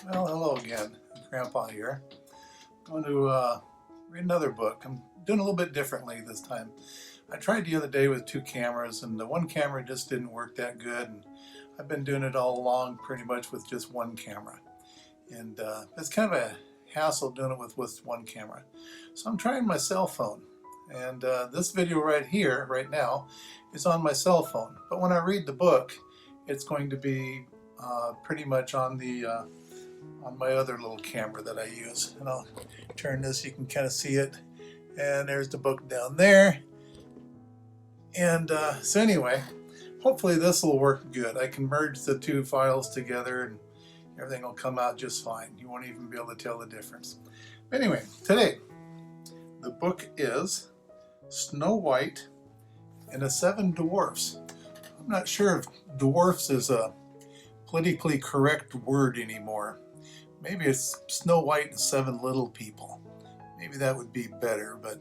Well, hello again. Grandpa here. I'm going to read another book. I'm doing a little bit differently this time. I tried the other day with two cameras, and the one camera just didn't work that good. And I've been doing it all along pretty much with just one camera. And it's kind of a hassle doing it with one camera. So I'm trying my cell phone. And this video right here, right now, is on my cell phone. But when I read the book, it's going to be pretty much on the on my other little camera that I use. And I'll turn this so you can kind of see it. And there's the book down there. And so anyway, hopefully this will work good. I can merge the two files together and everything will come out just fine. You won't even be able to tell the difference. Anyway, today, the book is Snow White and the Seven Dwarfs. I'm not sure if dwarfs is a politically correct word anymore. Maybe it's Snow White and Seven Little People. Maybe that would be better, but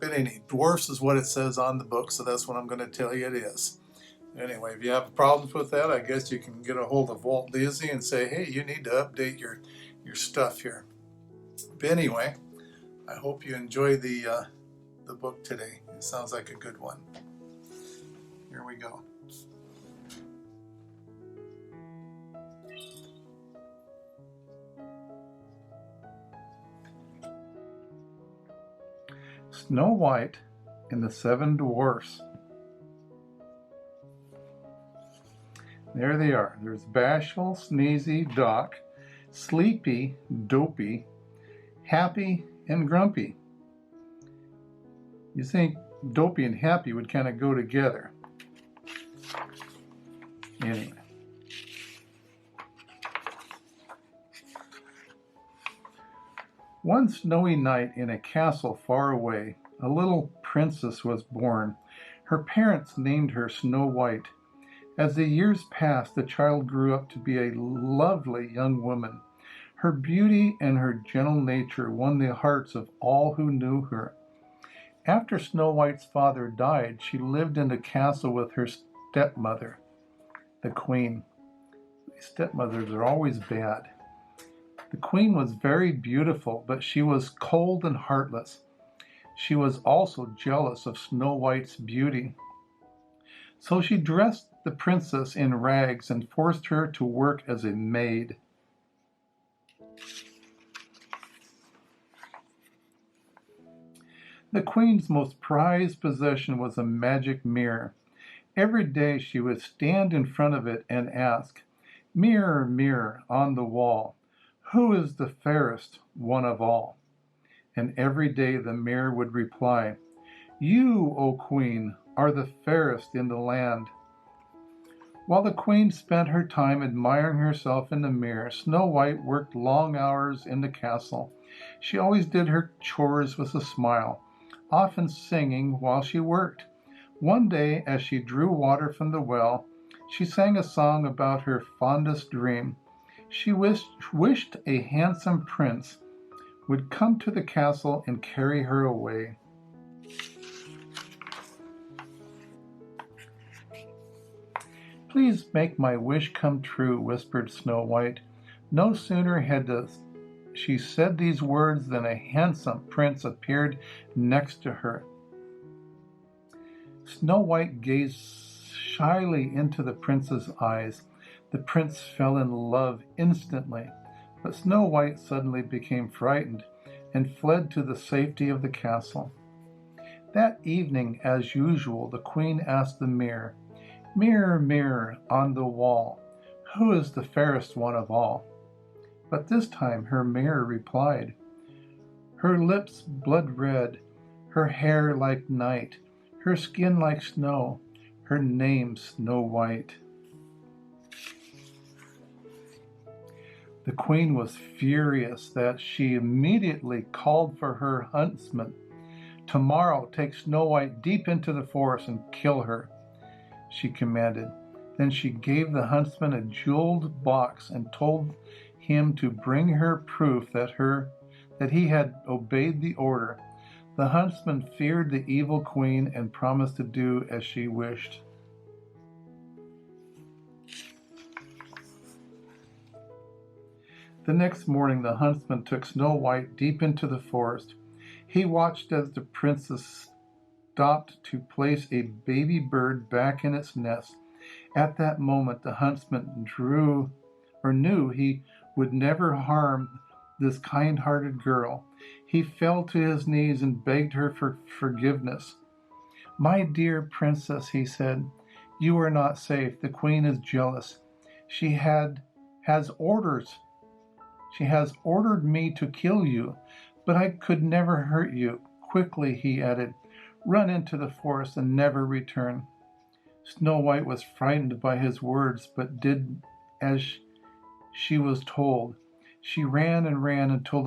anyway, dwarfs is what it says on the book, so that's what I'm going to tell you it is. Anyway, if you have problems with that, I guess you can get a hold of Walt Disney and say, hey, you need to update your stuff here. But anyway, I hope you enjoy the book today. It sounds like a good one. Here we go. Snow White and the Seven Dwarfs. There they are. There's Bashful, Sneezy, Doc, Sleepy, Dopey, Happy, and Grumpy. You think Dopey and Happy would kind of go together. Anyway. One snowy night in a castle far away, a little princess was born. Her parents named her Snow White. As the years passed, the child grew up to be a lovely young woman. Her beauty and her gentle nature won the hearts of all who knew her. After Snow White's father died, she lived in the castle with her stepmother, the queen. Stepmothers are always bad. The queen was very beautiful, but she was cold and heartless. She was also jealous of Snow White's beauty. So she dressed the princess in rags and forced her to work as a maid. The queen's most prized possession was a magic mirror. Every day she would stand in front of it and ask, "Mirror, mirror on the wall, who is the fairest one of all?" And every day the mirror would reply, "You, O Queen, are the fairest in the land." While the queen spent her time admiring herself in the mirror, Snow White worked long hours in the castle. She always did her chores with a smile, often singing while she worked. One day, as she drew water from the well, she sang a song about her fondest dream. She wished a handsome prince would come to the castle and carry her away. "Please make my wish come true," whispered Snow White. No sooner had she said these words than a handsome prince appeared next to her. Snow White gazed shyly into the prince's eyes. The prince fell in love instantly, but Snow White suddenly became frightened and fled to the safety of the castle. That evening, as usual, the queen asked the mirror, "Mirror, mirror on the wall, who is the fairest one of all?" But this time her mirror replied, "Her lips blood red, her hair like night, her skin like snow, her name Snow White." The queen was furious that she immediately called for her huntsman. "Tomorrow take Snow White deep into the forest and kill her," she commanded. Then she gave the huntsman a jeweled box and told him to bring her proof that he had obeyed the order. The huntsman feared the evil queen and promised to do as she wished. The next morning the huntsman took Snow White deep into the forest. He watched as the princess stopped to place a baby bird back in its nest. At that moment the huntsman knew he would never harm this kind-hearted girl. He fell to his knees and begged her for forgiveness. "My dear princess," he said, "you are not safe. The queen is jealous. She has orders. She has ordered me to kill you, but I could never hurt you." Quickly, he added, "run into the forest and never return." Snow White was frightened by his words, but did as she was told. She ran and ran until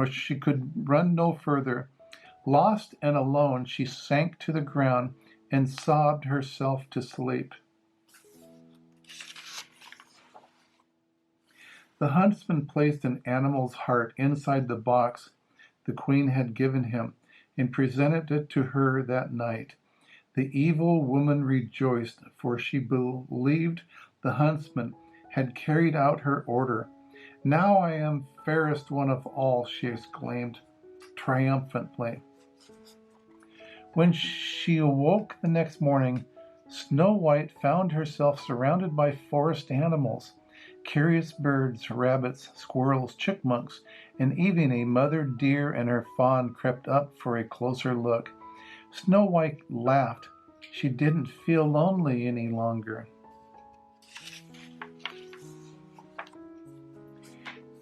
she could run no further. Lost and alone, she sank to the ground and sobbed herself to sleep. The huntsman placed an animal's heart inside the box the queen had given him and presented it to her that night. The evil woman rejoiced, for she believed the huntsman had carried out her order. "Now I am fairest one of all," she exclaimed triumphantly. When she awoke the next morning, Snow White found herself surrounded by forest animals, curious birds, rabbits, squirrels, chipmunks, and even a mother deer and her fawn crept up for a closer look. Snow White laughed. She didn't feel lonely any longer.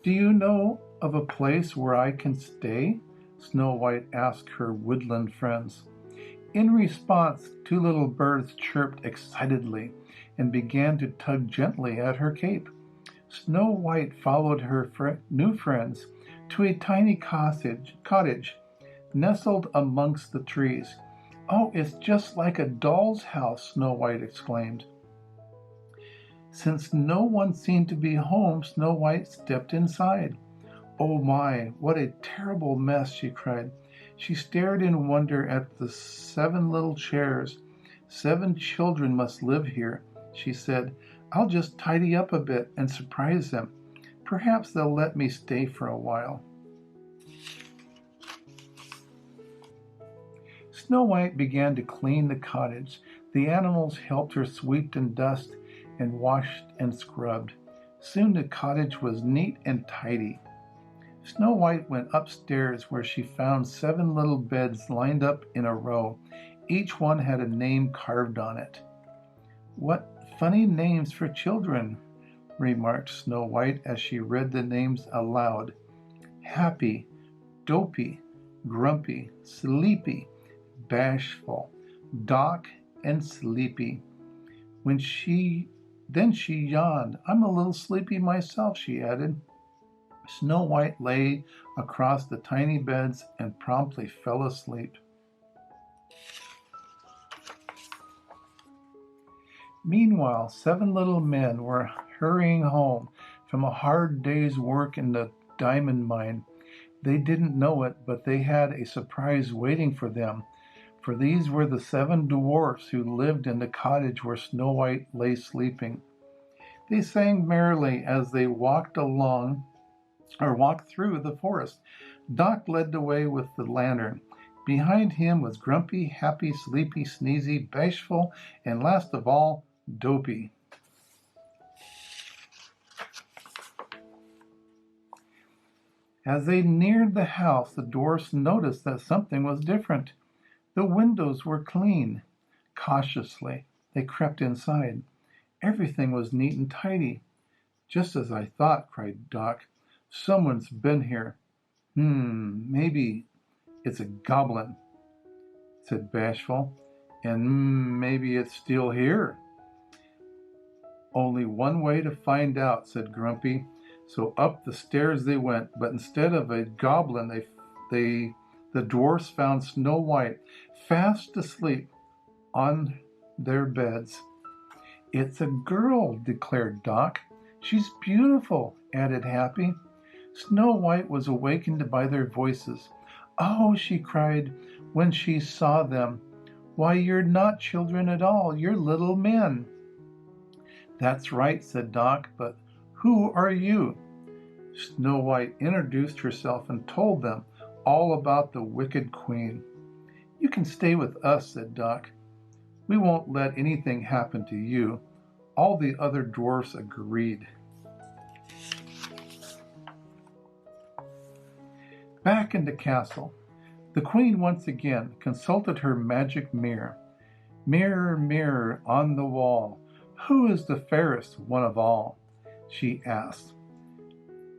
"Do you know of a place where I can stay?" Snow White asked her woodland friends. In response, two little birds chirped excitedly and began to tug gently at her cape. Snow White followed her new friends to a tiny cottage nestled amongst the trees. "Oh, it's just like a doll's house," Snow White exclaimed. Since no one seemed to be home, Snow White stepped inside. "Oh my, what a terrible mess," she cried. She stared in wonder at the 7 little chairs. "7 children must live here," she said. "I'll just tidy up a bit and surprise them. Perhaps they'll let me stay for a while." Snow White began to clean the cottage. The animals helped her sweep and dust and washed and scrubbed. Soon the cottage was neat and tidy. Snow White went upstairs, where she found 7 little beds lined up in a row. Each one had a name carved on it. "What funny names for children," remarked Snow White as she read the names aloud. "Happy, Dopey, Grumpy, Sleepy, Bashful, Doc, and Sleepy." Then she yawned. "I'm a little sleepy myself," she added. Snow White lay across the tiny beds and promptly fell asleep. Meanwhile, 7 little men were hurrying home from a hard day's work in the diamond mine. They didn't know it, but they had a surprise waiting for them, for these were the 7 dwarfs who lived in the cottage where Snow White lay sleeping. They sang merrily as they walked through the forest. Doc led the way with the lantern. Behind him was Grumpy, Happy, Sleepy, Sneezy, Bashful, and last of all, Dopey. As they neared the house, the dwarfs noticed that something was different. The windows were clean. Cautiously, they crept inside. Everything was neat and tidy. "Just as I thought," cried Doc. "Someone's been here." Maybe it's a goblin," said Bashful. "And maybe it's still here." "Only one way to find out," said Grumpy. So up the stairs they went, but instead of a goblin, the dwarfs found Snow White fast asleep on their beds. "It's a girl," declared Doc. "She's beautiful," added Happy. Snow White was awakened by their voices. "Oh," she cried when she saw them. "Why, you're not children at all. You're little men." "That's right," said Doc, "but Who are you?" Snow White introduced herself and told them all about the wicked queen. "You can stay with us," said Doc. "We won't let anything happen to you." All the other dwarfs agreed. Back in the castle, the queen once again consulted her magic mirror. "Mirror, mirror on the wall, who is the fairest one of all?" she asked.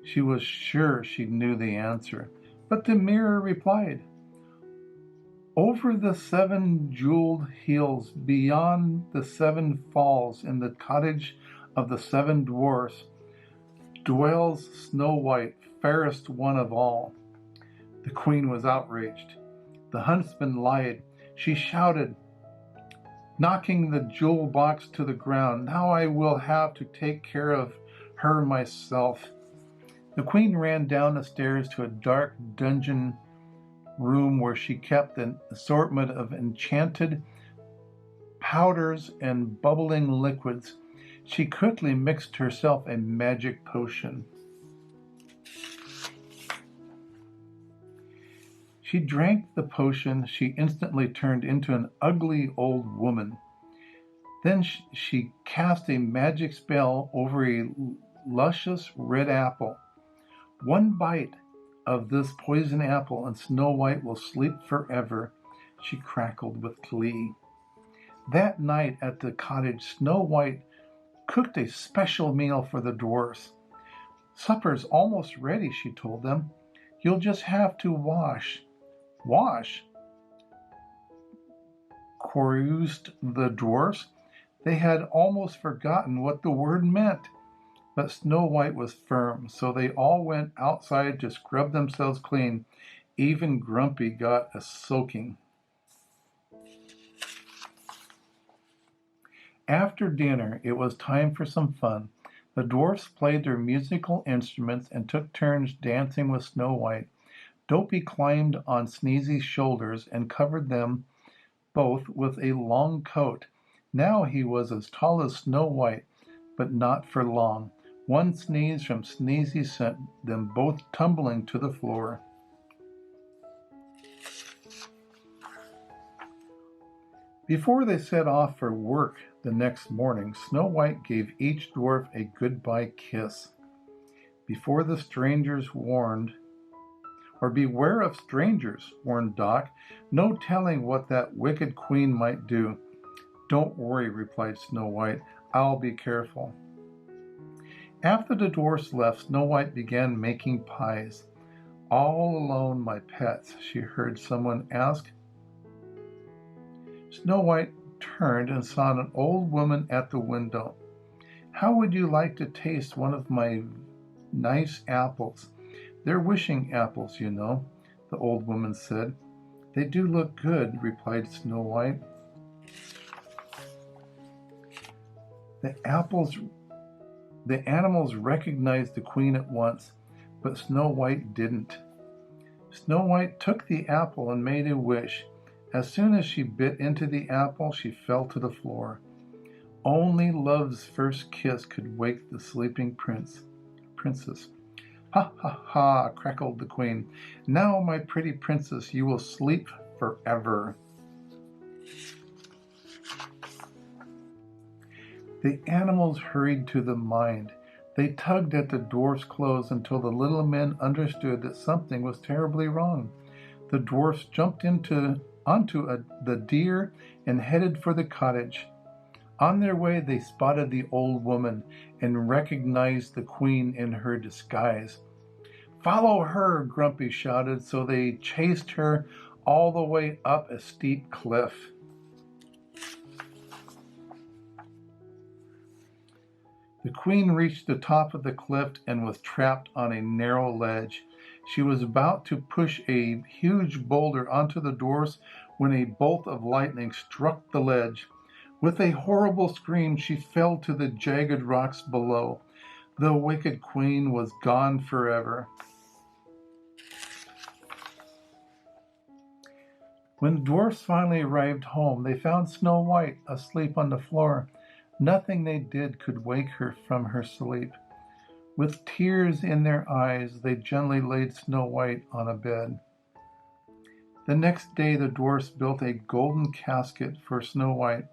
She was sure she knew the answer, but the mirror replied, "Over the 7 jeweled hills, beyond the 7 falls, in the cottage of the 7 dwarfs, dwells Snow White, fairest one of all." The queen was outraged. The huntsman lied. She shouted, knocking the jewel box to the ground, "Now I will have to take care of her myself." The queen ran down the stairs to a dark dungeon room where she kept an assortment of enchanted powders and bubbling liquids. She quickly mixed herself a magic potion. She drank the potion. She instantly turned into an ugly old woman. Then she cast a magic spell over a luscious red apple. "One bite of this poison apple and Snow White will sleep forever," she crackled with glee. That night at the cottage, Snow White cooked a special meal for the dwarfs. "Supper's almost ready," she told them. "You'll just have to wash." "Wash?" chorused the dwarfs. They had almost forgotten what the word meant. But Snow White was firm, so they all went outside to scrub themselves clean. Even Grumpy got a soaking. After dinner, it was time for some fun. The dwarfs played their musical instruments and took turns dancing with Snow White. Dopey climbed on Sneezy's shoulders and covered them both with a long coat. Now he was as tall as Snow White, but not for long. One sneeze from Sneezy sent them both tumbling to the floor. Before they set off for work the next morning, Snow White gave each dwarf a goodbye kiss. Beware of strangers, warned Doc. "No telling what that wicked queen might do." "Don't worry," replied Snow White. "I'll be careful." After the dwarfs left, Snow White began making pies. "All alone, my pets?" she heard someone ask. Snow White turned and saw an old woman at the window. "How would you like to taste one of my nice apples? They're wishing apples, you know," the old woman said. "They do look good," replied Snow White. The animals recognized the queen at once, but Snow White didn't. Snow White took the apple and made a wish. As soon as she bit into the apple, she fell to the floor. Only love's first kiss could wake the sleeping princess. "Ha, ha, ha," crackled the queen. "Now, my pretty princess, you will sleep forever." The animals hurried to the mine. They tugged at the dwarfs' clothes until the little men understood that something was terribly wrong. The dwarfs jumped onto the deer and headed for the cottage. On their way, they spotted the old woman and recognized the queen in her disguise. "Follow her," Grumpy shouted, so they chased her all the way up a steep cliff. The queen reached the top of the cliff and was trapped on a narrow ledge. She was about to push a huge boulder onto the dwarfs when a bolt of lightning struck the ledge. With a horrible scream, she fell to the jagged rocks below. The wicked queen was gone forever. When the dwarfs finally arrived home, they found Snow White asleep on the floor. Nothing they did could wake her from her sleep. With tears in their eyes, they gently laid Snow White on a bed. The next day the dwarfs built a golden casket for Snow White.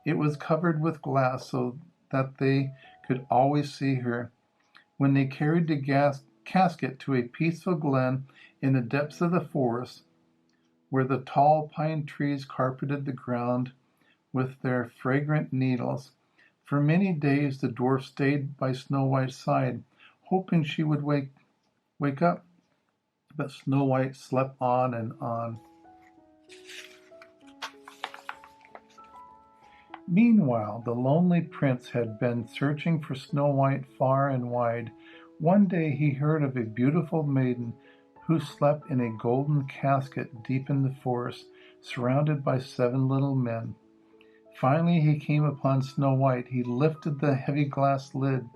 It was covered with glass so that they could always see her. When they carried the casket to a peaceful glen in the depths of the forest, where the tall pine trees carpeted the ground with their fragrant needles, for many days the dwarf stayed by Snow White's side, hoping she would wake up. But Snow White slept on and on. Meanwhile, the lonely prince had been searching for Snow White far and wide. One day he heard of a beautiful maiden who slept in a golden casket deep in the forest, surrounded by 7 little men. Finally he came upon Snow White. He lifted the heavy glass lid.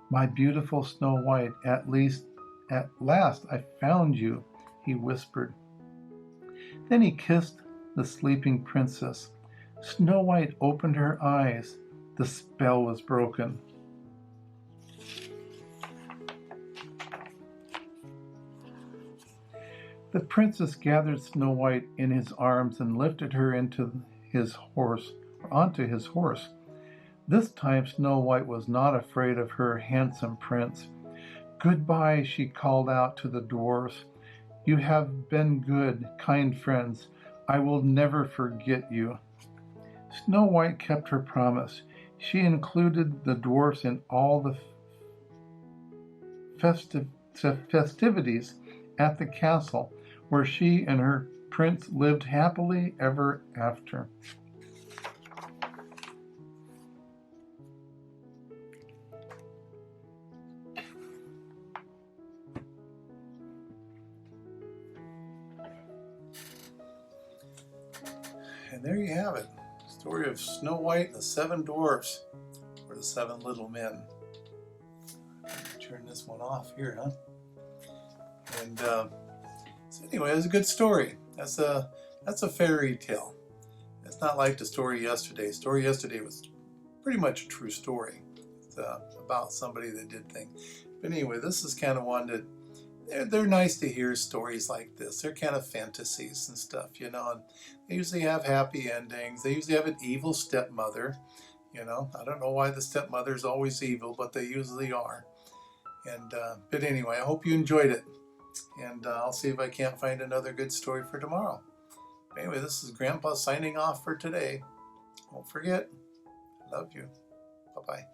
"My beautiful Snow White, at last I found you," he whispered. Then he kissed the sleeping princess. Snow White opened her eyes. The spell was broken. The princess gathered Snow White in his arms and lifted her onto his horse. This time Snow White was not afraid of her handsome prince. "Goodbye," she called out to the dwarfs. "You have been good, kind friends. I will never forget you." Snow White kept her promise. She included the dwarfs in all the festivities at the castle, where she and her prince lived happily ever after. And there you have it. Story of Snow White and the 7 dwarfs, or the 7 little men. Turn this one off here, huh? And so anyway, it's a good story. That's a fairy tale. It's not like the story yesterday. The story yesterday was pretty much a true story. It's about somebody that did things. But anyway, this is kind of one that they're nice to hear stories like this. They're kind of fantasies and stuff, you know. And they usually have happy endings. They usually have an evil stepmother, you know. I don't know why the stepmother's always evil, but they usually are. And but anyway, I hope you enjoyed it. And I'll see if I can't find another good story for tomorrow. Anyway, this is Grandpa signing off for today. Don't forget, I love you. Bye-bye.